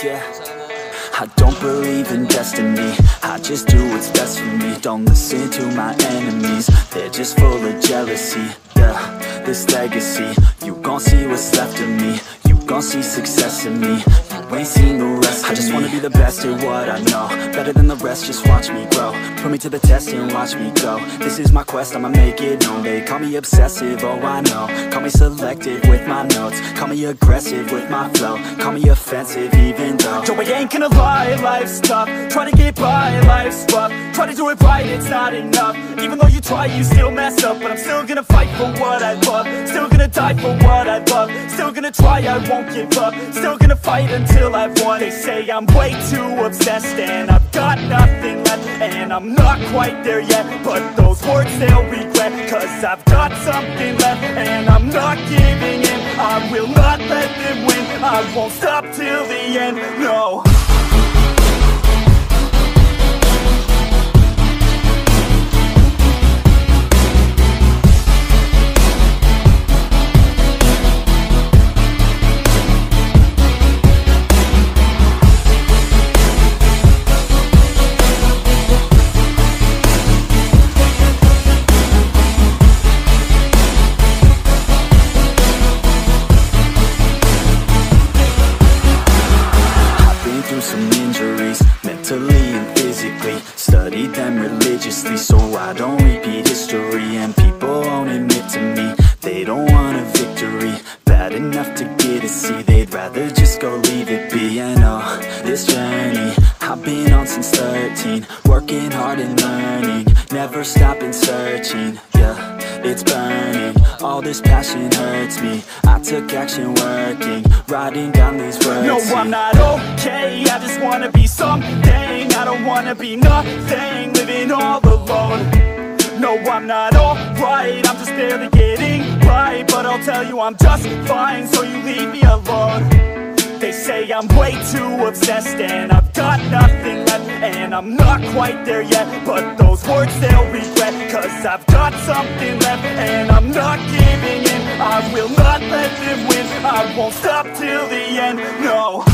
yeah. I don't believe in destiny, I just do what's best for me. Don't listen to my enemies, they're just full of jealousy. Yeah, this legacy, you gon' see what's left of me. You gon' see success in me, you ain't seen the rest of me. I just wanna be the best at what I know, better than the rest, just watch me grow. Put me to the test and watch me go. This is my quest, I'ma make it known. They call me obsessive, oh I know. Call me selective with my notes, call me aggressive with my flow, call me offensive even though Joe, I ain't gonna lie, life's tough. Try to get by, life's rough. Try to do it right, it's not enough. Even though you try, you still mess up. But I'm still gonna fight for what I love, still gonna die for what I love, still gonna try, I won't give up, still gonna fight until I've won. They say I'm way too obsessed and I've got nothing left, and I'm not quite there yet, but those words they'll regret, cause I've got something left and I'm not giving in. I will not let them win, I won't stop till the end, no. Some injuries, mentally and physically. Studied them religiously so I don't repeat history. And people won't admit to me they don't want a victory bad enough to get a C. They'd rather just go leave it be. And oh, this journey I've been on since 13, working hard and learning, never stopping searching. Yeah, it's burning, all this passion hurts me. I took action working, writing down these words. No, I'm not okay, I just wanna be something. I don't wanna be nothing, living all alone. No, I'm not alright, I'm just barely getting right. But I'll tell you I'm just fine, so you leave me alone. They say I'm way too obsessed and I've got nothing left, and I'm not quite there yet, but those words they'll regret, cause I've got something left and I'm not giving in. I will not let them win, I won't stop till the end, no.